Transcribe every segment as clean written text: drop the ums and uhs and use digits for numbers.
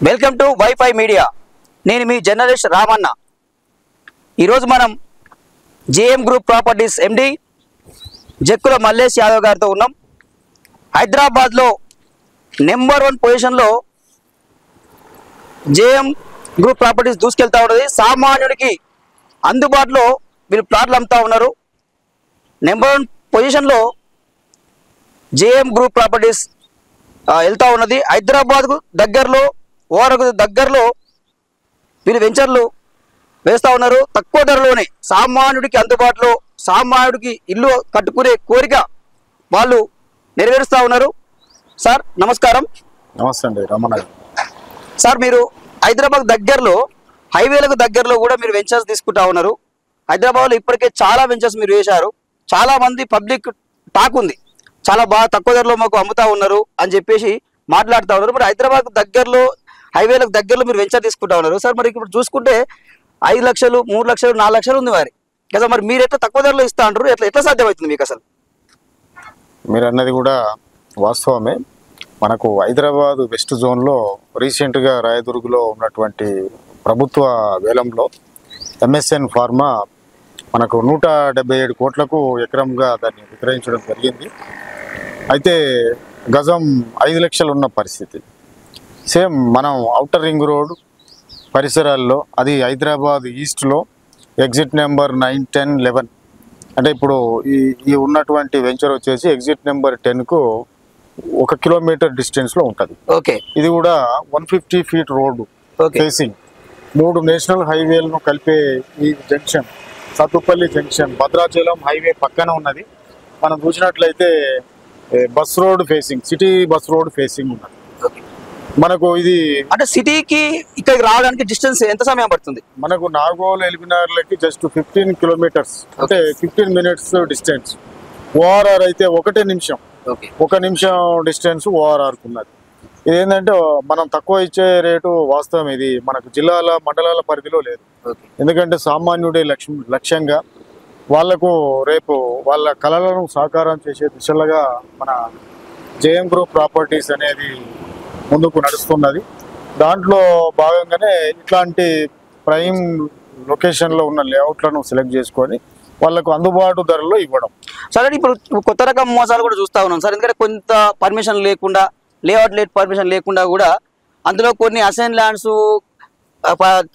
Welcome to wifi media. నేను మీ journalist Ramanna. ఈరోజు మనం జేఎం గ్రూప్ ప్రాపర్టీస్ ఎండి జక్కుల మల్లేష్ యాదవ్ గారితో ఉన్నాం. హైదరాబాద్లో నెంబర్ 1 పొజిషన్లో జేఎం గ్రూప్ ప్రాపర్టీస్ దూసుకెళ్తా ఉన్నది. సామాన్యుడికి అందుబాటులో వీళ్ళు ప్లాట్లు అమ్ముతా ఉన్నారు. నెంబర్ 1 పొజిషన్లో జేఎం గ్రూప్ ప్రాపర్టీస్ వెళ్తా ఉన్నది. హైదరాబాద్కు దగ్గరలో, ఓరకు దగ్గరలో వీళ్ళు వెంచర్లు వేస్తూ ఉన్నారు. తక్కువ ధరలోనే సామాన్యుడికి అందుబాటులో, సామాన్యుడికి ఇల్లు కట్టుకునే కోరిక వాళ్ళు నెరవేరుస్తూ ఉన్నారు. సార్ నమస్కారం. నమస్తే అండి, రమణ. సార్ మీరు హైదరాబాద్ దగ్గరలో, హైవేలకు దగ్గరలో కూడా మీరు వెంచర్స్ తీసుకుంటా ఉన్నారు. హైదరాబాద్లో ఇప్పటికే చాలా వెంచర్స్ మీరు వేశారు. చాలా మంది పబ్లిక్ టాక్ ఉంది, చాలా బాగా తక్కువ ధరలో మాకు అమ్ముతా ఉన్నారు అని చెప్పేసి మాట్లాడుతూ ఉన్నారు. మరి హైదరాబాద్ దగ్గరలో, హైవేలకు దగ్గరలో మీరు వెంచర్ తీసుకుంటా ఉన్నారు. సార్ మరి ఇప్పుడు చూసుకుంటే 5 లక్షలు, 3 లక్షలు, 4 లక్షలు ఉంది వారి కదా. మరి మీరు ఎట్లా తక్కువ ధరలో ఇస్తా అంటారు? ఎట్లా సాధ్యమవుతుంది మీకు? అసలు మీరు అన్నది కూడా వాస్తవమే. మనకు హైదరాబాద్ వెస్ట్ జోన్లో రీసెంట్గా రాయదుర్గులో ఉన్నటువంటి ప్రభుత్వ వేలంలో ఎంఎస్ఎన్ ఫార్మా మనకు 177 కోట్లకు ఎకరంగా దాన్ని విక్రయించడం జరిగింది. అయితే గజం 5 లక్షలు ఉన్న పరిస్థితి. సేమ్ మనం ఔటర్ రింగ్ రోడ్ పరిసరాల్లో, అది హైదరాబాద్ ఈస్ట్లో ఎగ్జిట్ నెంబర్ 9, 10, 11. అంటే ఇప్పుడు ఈ ఉన్నటువంటి వెంచర్ వచ్చేసి ఎగ్జిట్ నెంబర్ 10కు 1 కిలోమీటర్ డిస్టెన్స్లో ఉంటుంది. ఓకే. ఇది కూడా 150 ఫీట్ రోడ్డు ఫేసింగ్ 3 నేషనల్ హైవేలను కలిపే ఈ junction, Sathupalli junction, Bhadrachalam highway పక్కన ఉన్నది. మనం చూసినట్లయితే bus road facing, city bus road facing ఉన్నది. మనకు ఇది అంటే సిటీకి ఇక్కడికి రావడానికి డిస్టెన్స్ ఎంత సమయం పడుతుంది? మనకు నాగోల్ ఎలిమినార్లకి జస్ట్ 15 కిలోమీటర్స్, అంటే 15 మినిట్స్ డిస్టెన్స్. ఓఆర్ఆర్ అయితే 1 నిమిషం, 1 నిమిషం డిస్టెన్స్ ఓఆర్ఆర్కు ఉన్నది. ఇదేంటంటే మనం తక్కువ ఇచ్చే రేటు వాస్తవం. ఇది మనకు జిల్లాల, మండలాల పరిధిలో లేదు. ఎందుకంటే సామాన్యుడే లక్ష్యంగా వాళ్లకు రేపు వాళ్ళ కళలను సాకారం చేసే దిశలుగా మన జేఎం గ్రూప్ ప్రాపర్టీస్ అనేది ముందుకు నడుస్తున్నది. దాంట్లో భాగంగానే ఇట్లాంటి ప్రైమ్ లొకేషన్లో ఉన్న లేఅవుట్లను సెలెక్ట్ చేసుకొని వాళ్ళకు అందుబాటు ధరలో ఇవ్వడం. సరే, ఇప్పుడు కొత్త రకం మోసాలు కూడా చూస్తూ ఉన్నాం సార్. ఎందుకంటే కొంత పర్మిషన్ లేకుండా, లేఅవుట్ పర్మిషన్ లేకుండా కూడా అందులో కొన్ని అసైన్ ల్యాండ్స్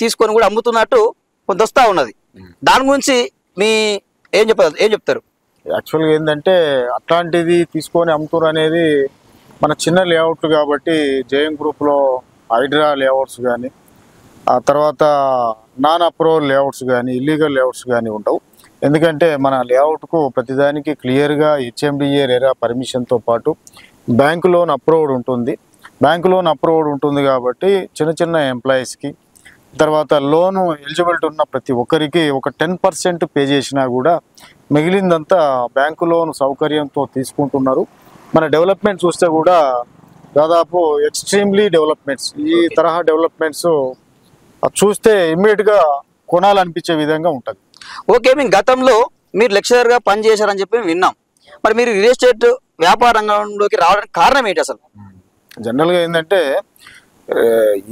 తీసుకొని కూడా అమ్ముతున్నట్టు కొంత వస్తూ ఉన్నది. దాని గురించి మీ ఏం చెప్తారు? యాక్చువల్గా ఏంటంటే అట్లాంటిది తీసుకొని అమ్ముతున్నారు అనేది మన చిన్న లేఅవుట్లు కాబట్టి జేఎం గ్రూప్లో హైడ్రా లేఅవుట్స్ కానీ, ఆ తర్వాత నాన్ అప్రూవల్ లేఅవుట్స్ కానీ, ఇల్లీగల్ లేఅవుట్స్ కానీ ఉండవు. ఎందుకంటే మన లేఅవుట్కు ప్రతిదానికి క్లియర్గా హెచ్ఎండిఏ రెరా పర్మిషన్తో పాటు బ్యాంకు లోన్ అప్రూవ్డ్ ఉంటుంది. బ్యాంకు లోన్ అప్రూవ్డ్ ఉంటుంది కాబట్టి చిన్న చిన్న ఎంప్లాయీస్కి, తర్వాత లోను ఎలిజిబిలిటీ ఉన్న ప్రతి ఒక్కరికి ఒక 10% పే చేసినా కూడా మిగిలిందంతా బ్యాంకు లోన్ సౌకర్యంతో తీసుకుంటున్నారు. మన డెవలప్మెంట్ చూస్తే కూడా దాదాపు ఎక్స్ట్రీమ్లీ డెవలప్మెంట్స్, ఈ తరహా డెవలప్మెంట్స్ చూస్తే ఇమ్మీడియట్గా కొనాలనిపించే విధంగా ఉంటుంది. ఓకే, మీ గతంలో మీరు లెక్చరర్గా పనిచేశారని చెప్పి విన్నాం. మరి మీరు రియల్ ఎస్టేట్ వ్యాపార రంగంలోకి రావడానికి కారణం ఏంటి అసలు? జనరల్గా ఏంటంటే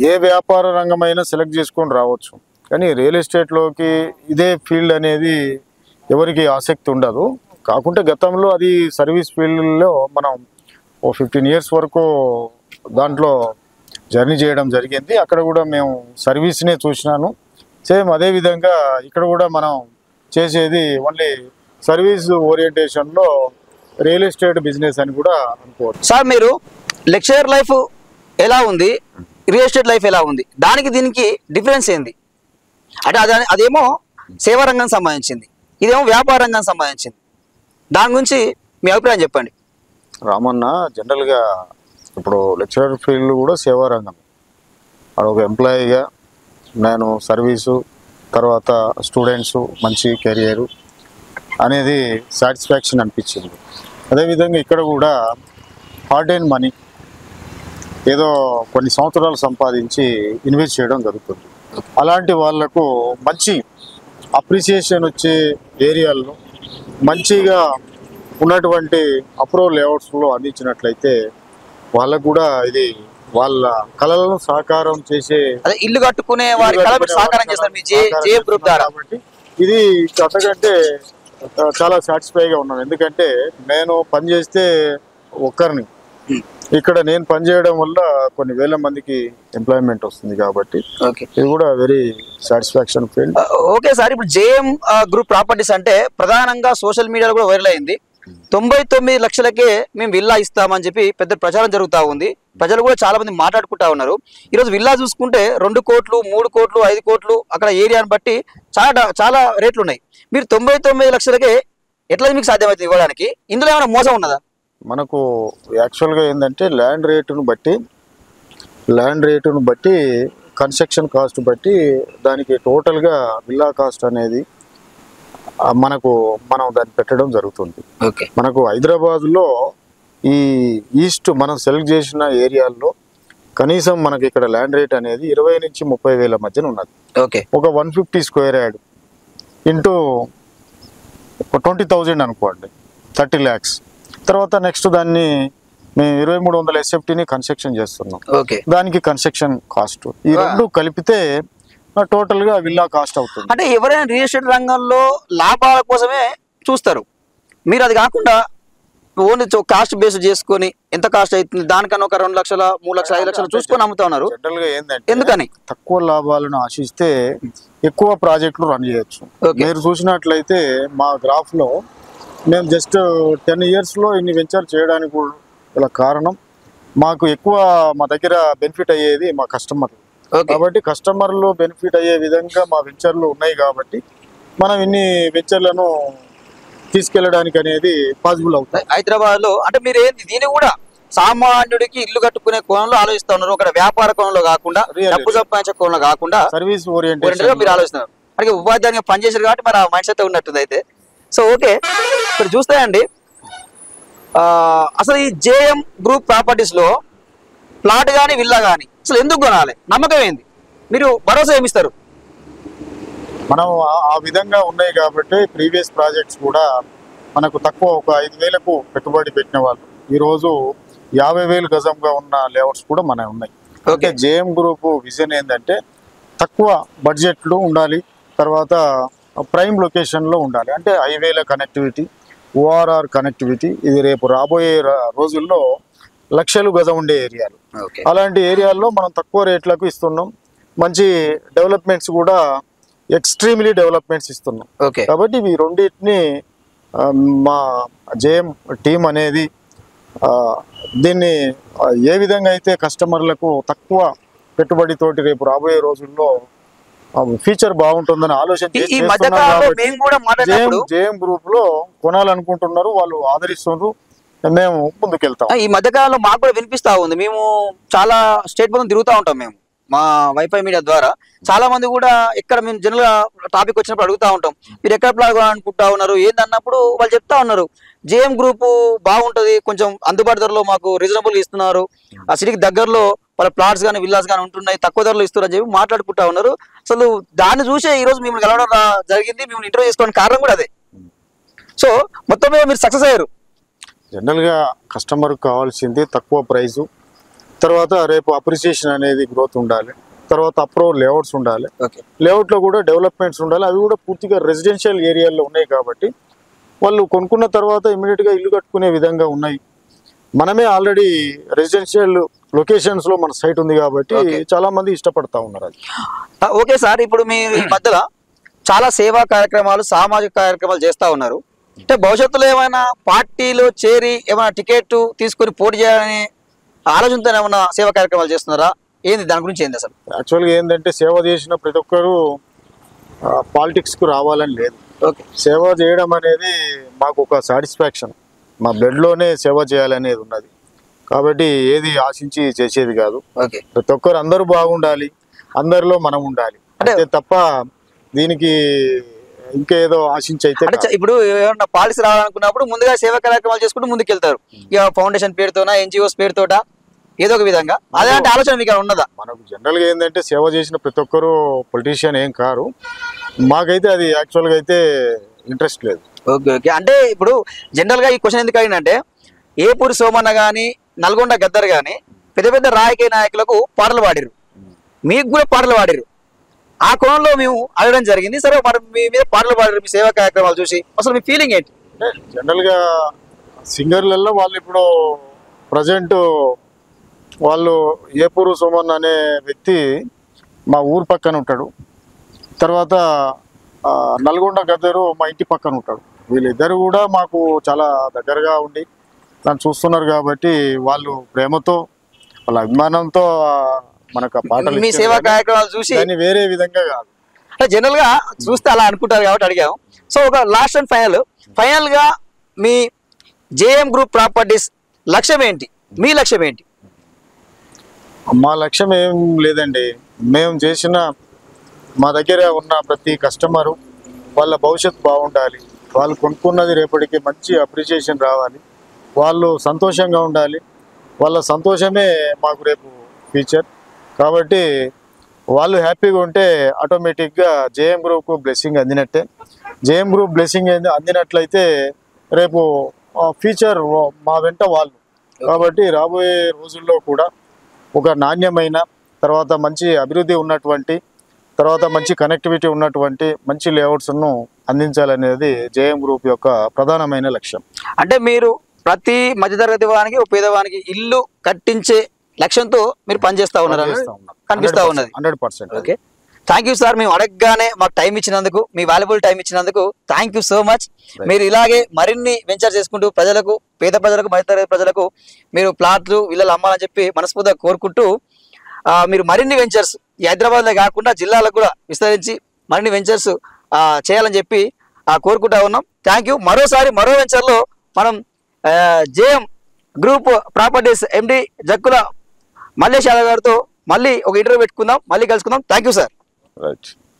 ఏ వ్యాపార రంగమైనా సెలెక్ట్ చేసుకొని రావచ్చు, కానీ రియల్ ఎస్టేట్లోకి ఇదే ఫీల్డ్ అనేది ఎవరికి ఆసక్తి ఉండదు. కాకుంటే గతంలో అది సర్వీస్ ఫీల్డ్లో మనం 15 ఇయర్స్ వరకు దాంట్లో జర్నీ చేయడం జరిగింది. అక్కడ కూడా మేము సర్వీస్నే చూసినాను. సేమ్ అదేవిధంగా ఇక్కడ కూడా మనం చేసేది ఓన్లీ సర్వీస్ ఓరియంటేషన్లో రియల్ ఎస్టేట్ బిజినెస్ అని కూడా అనుకోవచ్చు. సార్ మీరు లెక్చరర్ లైఫ్ ఎలా ఉంది, రియల్ ఎస్టేట్ లైఫ్ ఎలా ఉంది, దానికి దీనికి డిఫరెన్స్ ఏంది? అంటే అదేమో సేవా రంగం సంబంధించింది, ఇదేమో వ్యాపార రంగం సంబంధించింది. దాని గురించి మీ అభిప్రాయం చెప్పండి. రామన్న, జనరల్గా ఇప్పుడు లెక్చరర్ ఫీల్డ్ కూడా సేవా రంగం. ఒక ఎంప్లాయీగా నేను సర్వీసు, తర్వాత స్టూడెంట్స్ మంచి కెరియరు అనేది సాటిస్ఫాక్షన్ అనిపించింది. అదేవిధంగా ఇక్కడ కూడా హార్డ్ అండ్ మనీ ఏదో కొన్ని సంవత్సరాలు సంపాదించి ఇన్వెస్ట్ చేయడం జరుగుతుంది. అలాంటి వాళ్లకు మంచి అప్రిసియేషన్ వచ్చే ఏరియాల్లో మంచిగా ఉన్నటువంటి అప్రూవల్ లేఅవుట్స్లో అందించినట్లయితే వాళ్ళకు కూడా ఇది వాళ్ళ కళలను సాకారం చేసే అదే ఇల్లు కట్టుకునే వారి కళ మీరు సాకారం చేస్తారు మీ జేఎం గ్రూప్ ద్వారా. కాబట్టి ఇది అంతకంటే చాలా సాటిస్ఫైగా ఉన్నాను. ఎందుకంటే నేను పని చేస్తే ఒక్కరిని, ఇక్కడ నేను పనిచేయడం వల్ల కొన్ని వేల మందికి ఎంప్లాయ్మెంట్ వస్తుంది కాబట్టి ఇది కూడా very satisfaction feel. Okay sir, ఇప్పుడు జేఎం గ్రూప్ ప్రాపర్టీస్ అంటే ప్రధానంగా సోషల్ మీడియాలో కూడా వైరల్ అయింది. 99 లక్షలకే మేము విల్లా ఇస్తామని చెప్పి పెద్ద ప్రచారం జరుగుతూ ఉంది. ప్రజలు కూడా చాలా మంది మాట్లాడుకుంటా ఉన్నారు. ఈరోజు విల్లా చూసుకుంటే 2 కోట్లు 3 కోట్లు 5 కోట్లు అక్కడ ఏరియాని బట్టి చాలా రేట్లు ఉన్నాయి. మీరు 99 లక్షలకే ఎట్లా మీకు సాధ్యమవుతుంది ఇవ్వడానికి? ఇందులో ఏమైనా మోసం ఉన్నదా? మనకు యాక్చువల్గా ఏంటంటే ల్యాండ్ రేటును బట్టి కన్స్ట్రక్షన్ కాస్ట్ బట్టి దానికి టోటల్గా విల్లా కాస్ట్ అనేది మనం దాన్ని పెట్టడం జరుగుతుంది. మనకు హైదరాబాద్లో ఈ ఈస్ట్ మనం సెలెక్ట్ చేసిన ఏరియాల్లో కనీసం మనకి ఇక్కడ ల్యాండ్ రేట్ అనేది 20 నుంచి 30 వేల మధ్యన ఉన్నది. ఒక 150 స్క్వేర్ యార్డ్ ఇంటూ 20,000 అనుకోండి, 30 lakhs. తర్వాత నెక్స్ట్ దాన్ని మేము 2300 SFTని కన్స్ట్రక్షన్ చేస్తున్నాం. దానికి కన్స్ట్రక్షన్ కాస్ట్ ఈ రెండు కలిపితే టోటల్ గా విల్లా కాస్ట్ అవుతుంది. అంటే ఎవరైనా రియల్ ఎస్టేట్ రంగంలో లాభాల కోసమే చూస్తారు. మీరు అది కాకుండా ఓన్లీ కాస్ట్ బేస్ చేసుకొని ఎంత కాస్ట్ అవుతుంది దానికన్నా ఒక 2 లక్షల 3 లక్షల 5 లక్షలు చూసుకొని అమ్ముతా ఉన్నారు. జనరల్ గా ఏంటంటే ఎందుకని తక్కువ లాభాలను ఆశిస్తే ఎక్కువ ప్రాజెక్టులు రన్ చేయొచ్చు. మీరు చూసినట్లయితే మా గ్రాఫ్ లో మేము జస్ట్ 10 years లో ఇన్ని వెంచర్ చేయడానికి గల కారణం మాకు ఎక్కువ మా దగ్గర బెనిఫిట్ అయ్యేది మా కస్టమర్లు. కాబట్టి కస్టమర్లు బెనిఫిట్ అయ్యే విధంగా మా వెంచర్లు ఉన్నాయి కాబట్టి మనం ఇన్ని వెంచర్లను తీసుకెళ్ళడానికి అనేది పాసిబుల్ అవుతుంది. హైదరాబాద్ లో అంటే మీరు ఏంది దీన్ని కూడా సామాన్యుడికి ఇల్లు కట్టుకునే కోణంలో ఆలోచిస్తా ఉన్నారు. ఒక వ్యాపార కోణంలో కాకుండా, డబ్బు సంపాదించే కోణంలో కాకుండా సర్వీస్ ఓరియంటెడ్ మీరు ఆలోచిస్తున్నారు. అంటే ఉపాధ్యాయునిగా పనిచేసారు కాబట్టి మరి ఆ మైండ్ సెట్ ఉన్నట్టుంది అయితే. సో ఓకే, ఇక్కడ చూస్తే అండి అసలు ఈ జేఎం గ్రూప్ ప్రాపర్టీస్ లో ప్లాట్ కానీ విల్లా కానీ అసలు ఎందుకు కొనాలి? నమ్మకం ఏంది? మీరు భరోసా ఏమిస్తారు? మనం ఆ విధంగా ఉన్నాయి కాబట్టి ప్రీవియస్ ప్రాజెక్ట్స్ కూడా మనకు తక్కువ ఒక 5,000కు పెట్టుబడి పెట్టిన వాళ్ళు ఈరోజు 50,000 గజంగా ఉన్న లేఅవుట్స్ కూడా మన ఉన్నాయి. ఓకే, జేఎం గ్రూప్ విజన్ ఏంటంటే తక్కువ బడ్జెట్లు ఉండాలి, తర్వాత ప్రైమ్ లొకేషన్లో ఉండాలి. అంటే హైవేల కనెక్టివిటీ, ఓఆర్ఆర్ కనెక్టివిటీ, ఇది రేపు రాబోయే రోజుల్లో లక్షలు గజం ఉండే ఏరియాలు. అలాంటి ఏరియాల్లో మనం తక్కువ రేట్లకు ఇస్తున్నాం. మంచి డెవలప్మెంట్స్ కూడా ఎక్స్ట్రీమ్లీ డెవలప్మెంట్స్ ఇస్తున్నాం. కాబట్టి ఇవి రెండింటిని మా జేఎం టీం అనేది దీన్ని ఏ విధంగా అయితే కస్టమర్లకు తక్కువ పెట్టుబడితోటి రేపు రాబోయే రోజుల్లో ఫీచర్ బాగుంటుందని ఆలోచన జేఎం గ్రూప్ లో కొనాలనుకుంటున్నారు, వాళ్ళు ఆదరిస్తున్నారు, మేము ముందుకెళ్తాం. ఈ మధ్యకాలంలో మాకు కూడా వినిపిస్తా ఉంది. మేము చాలా స్టేట్ మొత్తం తిరుగుతూ ఉంటాం. మేము మా వైఫై మీడియా ద్వారా చాలా మంది కూడా ఎక్కడ మేము జనరల్ గా టాపిక్ వచ్చినప్పుడు అడుగుతా ఉంటాం, మీరు ఎక్కడ ప్లాట్ అనుకుంటా ఉన్నారు ఏందన్నప్పుడు వాళ్ళు చెప్తా ఉన్నారు జేఎం గ్రూప్ బాగుంటది, కొంచెం అందుబాటు ధరలో మాకు రీజనబుల్ ఇస్తున్నారు, ఆ సిటీకి దగ్గరలో వాళ్ళ ప్లాట్స్ కానీ విల్లాస్ కానీ ఉంటున్నాయి, తక్కువ ధరలో ఇస్తున్నారు అని చెప్పి మాట్లాడుకుంటా ఉన్నారు. అసలు దాన్ని చూసే ఈ రోజు మిమ్మల్ని కలవడం జరిగింది, మిమ్మల్ని ఇంటర్వ్యూ చేసుకోవడానికి కారణం కూడా అదే. సో మొత్తం మీద మీరు సక్సెస్ అయ్యారు. జనరల్గా కస్టమర్కి కావాల్సింది తక్కువ ప్రైజు, తర్వాత రేపు అప్రిసియేషన్ అనేది గ్రోత్ ఉండాలి, తర్వాత అప్రూవల్ లేఅవుట్స్ ఉండాలి, లేఅవుట్లో కూడా డెవలప్మెంట్స్ ఉండాలి. అవి కూడా పూర్తిగా రెసిడెన్షియల్ ఏరియాల్లో ఉన్నాయి కాబట్టి వాళ్ళు కొనుక్కున్న తర్వాత ఇమీడియట్గా ఇల్లు కట్టుకునే విధంగా ఉన్నాయి. మనమే ఆల్రెడీ రెసిడెన్షియల్ లొకేషన్స్ లో మన సైట్ ఉంది కాబట్టి చాలా మంది ఇష్టపడతా ఉన్నారు. అది ఓకే సార్, ఇప్పుడు మీ మధ్యలో చాలా సేవా కార్యక్రమాలు, సామాజిక కార్యక్రమాలు చేస్తా ఉన్నారు. అంటే భవిష్యత్తులో ఏమైనా పార్టీలో చేరి ఏమైనా టికెట్ తీసుకొని పోటీ చేయాలని ఆలోచనతో ఏమైనా సేవా కార్యక్రమాలు చేస్తున్నారా? ఏంది దాని గురించి ఏంది అసలు? యాక్చువల్గా ఏంటంటే సేవ చేసిన ప్రతి ఒక్కరు పాలిటిక్స్ కు రావాలని లేదు. సేవ చేయడం అనేది మాకు ఒక సాటిస్ఫాక్షన్, మా బ్లడ్ లోనే సేవ చేయాలనేది ఉన్నది కాబట్టి ఏది ఆశించి చేసేది కాదు. ప్రతి ఒక్కరు అందరూ బాగుండాలి, అందరిలో మనం ఉండాలి అంటే తప్ప దీనికి ఇంకేదో ఆశించి అయితే. ఇప్పుడు ఏమన్నా పాలసీ రావాలనుకున్నప్పుడు ముందుగా సేవా కార్యక్రమాలు చేసుకుంటూ ముందుకెళ్తారు, ఇక ఫౌండేషన్ పేరుతోనా ఎన్జిఓస్ పేరుతోట ఏదో ఒక విధంగా. అదేంటే ఆలోచన మీకు ఉన్నదా? మనకు జనరల్ గా ఏంటంటే సేవ చేసిన ప్రతి ఒక్కరు పొలిటీషియన్ ఏం కారు, మాకైతే అది యాక్చువల్ గా అయితే ఇంట్రెస్ట్ లేదు. ఓకే ఓకే, అంటే ఇప్పుడు జనరల్ గా ఈ క్వశ్చన్ ఎందుకు అయిందంటే ఏపూరి సోమన్న గానీ, నల్గొండ గద్దర్ గానీ పెద్ద పెద్ద రాజకీయ నాయకులకు పాటలు పాడారు, మీకు కూడా పాటలు పాడారు. ఆ కోణంలో మేము అడగడం జరిగింది. సరే మరి మీ మీద పాటలు పాడారు, మీ సేవా కార్యక్రమాలు చూసి అసలు మీ ఫీలింగ్ ఏంటి? జనరల్గా సింగర్లలో వాళ్ళు ఇప్పుడు ప్రజెంట్ వాళ్ళు ఏపూరు సుమన్ అనే వ్యక్తి మా ఊరు పక్కన ఉంటాడు. తర్వాత నల్గొండ గద్దరు మా ఇంటి పక్కన ఉంటాడు. వీళ్ళిద్దరు కూడా మాకు చాలా దగ్గరగా ఉండి నన్ను చూస్తున్నారు కాబట్టి వాళ్ళు ప్రేమతో వాళ్ళ అభిమానంతో మనకు ఆ పాటలు మీ సేవా కార్యక్రమాలు చూసి వేరే విధంగా కాదు. అంటే జనరల్ గా చూస్తే అలా అనుకుంటారు కాబట్టి అడిగాము. సో ఒక లాస్ట్ అండ్ ఫైనల్ గా మీ జేఎం గ్రూప్ ప్రాపర్టీస్ లక్ష్యం ఏంటి? మీ లక్ష్యం ఏంటి? మా లక్ష్యం ఏం లేదండి. మేము చేసిన మా దగ్గర ఉన్న ప్రతి కస్టమరు వాళ్ళ భవిష్యత్తు బాగుండాలి, వాళ్ళు కొనుక్కున్నది రేపటికి మంచి అప్రిషియేషన్ రావాలి, వాళ్ళు సంతోషంగా ఉండాలి. వాళ్ళ సంతోషమే మాకు రేపు ఫ్యూచర్. కాబట్టి వాళ్ళు హ్యాపీగా ఉంటే ఆటోమేటిక్గా జేఎం గ్రూప్కు బ్లెస్సింగ్ అందినట్టే. జేఎం గ్రూప్ బ్లెస్సింగ్ అందినట్లయితే రేపు ఫ్యూచర్ మా వెంట వాళ్ళు. కాబట్టి రాబోయే రోజుల్లో కూడా ఒక నాణ్యమైన తర్వాత మంచి అభివృద్ధి ఉన్నటువంటి తర్వాత మంచి కనెక్టివిటీ ఉన్నటువంటి మంచి లేఅవుట్స్ను అందించాలనేది జేఎం గ్రూప్ యొక్క ప్రధానమైన లక్ష్యం. అంటే మీరు ప్రతి మధ్యతరగతి వానికి పేదవానికి ఇల్లు కట్టించే లక్ష్యంతో మీరు పనిచేస్తా ఉన్నారు, కనిపిస్తా ఉన్నది. 100%. Okay, thank you sir. మేము అడగగానే మాకు టైం ఇచ్చినందుకు, మీ వాల్యుబుల్ టైం ఇచ్చినందుకు థ్యాంక్ యూ సో మచ్. మీరు ఇలాగే మరిన్ని వెంచర్ చేసుకుంటూ ప్రజలకు, పేద ప్రజలకు, మధ్యతరగతి ప్రజలకు మీరు ప్లాట్లు ఇళ్ళలు అమ్మాలని చెప్పి మనస్ఫూర్తిగా కోరుకుంటూ మీరు మరిన్ని వెంచర్స్ ఈ హైదరాబాద్లో కాకుండా జిల్లాలకు కూడా విస్తరించి మరిన్ని వెంచర్స్ చేయాలని చెప్పి కోరుకుంటా ఉన్నాం. Thank you. మరోసారి మరో వెంచర్లో మనం జేఎం గ్రూప్ ప్రాపర్టీస్ ఎండి జక్కుల మల్లేష్ యాదవ్ గారితో మళ్ళీ ఒక ఇంటర్వ్యూ పెట్టుకుందాం, మళ్ళీ కలుసుకుందాం. Thank you sir. రైట్.